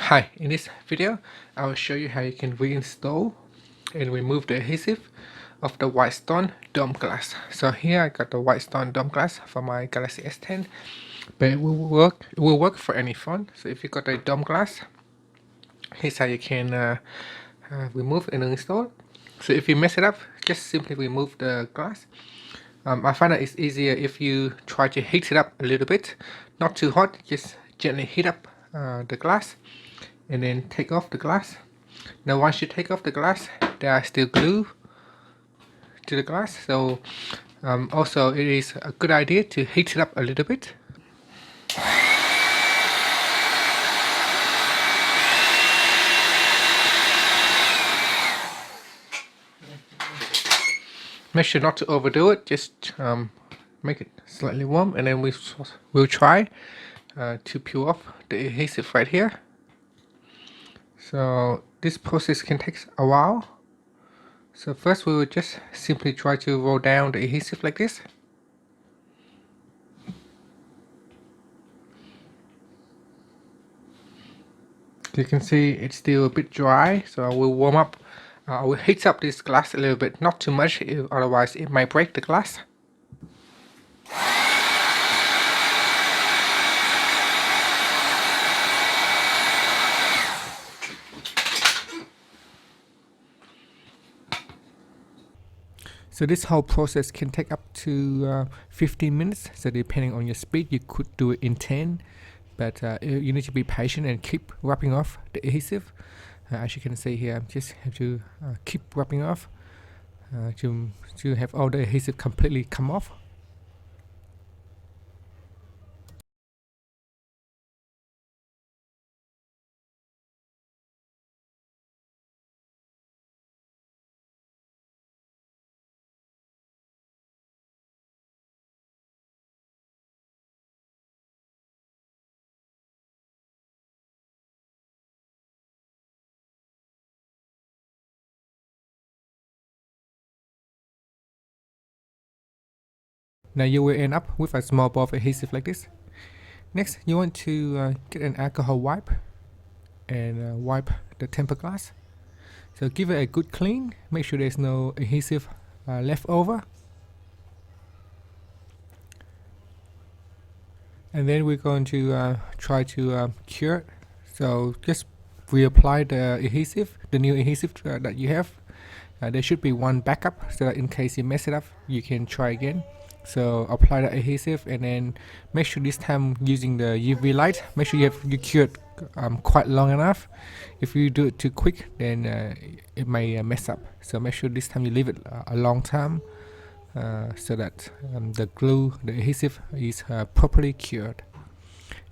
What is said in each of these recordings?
Hi, in this video I will show you how you can reinstall and remove the adhesive of the Whitestone Dome Glass. So here I got the Whitestone Dome Glass for my Galaxy S10, but it will work for any phone. So if you got a dome glass, here's how you can remove and install. So if you mess it up, just simply remove the glass. I find that it's easier if you try to heat it up a little bit, not too hot, just gently heat up the glass and then take off the glass. Now once you take off the glass, there are still glue to the glass, so also it is a good idea to heat it up a little bit. Make sure not to overdo it, just make it slightly warm, and then we'll try to peel off the adhesive right here. So this process can take a while. So first we will just simply try to roll down the adhesive like this. You can see it's still a bit dry, so I will warm up. I will heat up this glass a little bit, not too much, otherwise it might break the glass. So this whole process can take up to 15 minutes. So depending on your speed, you could do it in 10. But you need to be patient and keep rubbing off the adhesive. As you can see here, just have to keep rubbing off to have all the adhesive completely come off. Now you will end up with a small ball of adhesive like this. Next, you want to get an alcohol wipe and wipe the temper glass. So give it a good clean, make sure there's no adhesive left over. And then we're going to try to cure it. So just reapply the adhesive, the new adhesive that you have. There should be one backup, so that in case you mess it up, you can try again. So apply the adhesive and then make sure this time using the UV light, make sure you cure it quite long enough. If you do it too quick, then it may mess up. So make sure this time you leave it a long time so that the adhesive is properly cured.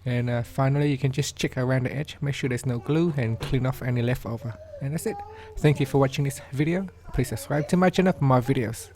And finally, you can just check around the edge, make sure there's no glue, and clean off any leftover. And that's it. Thank you for watching this video. Please subscribe to my channel for more videos.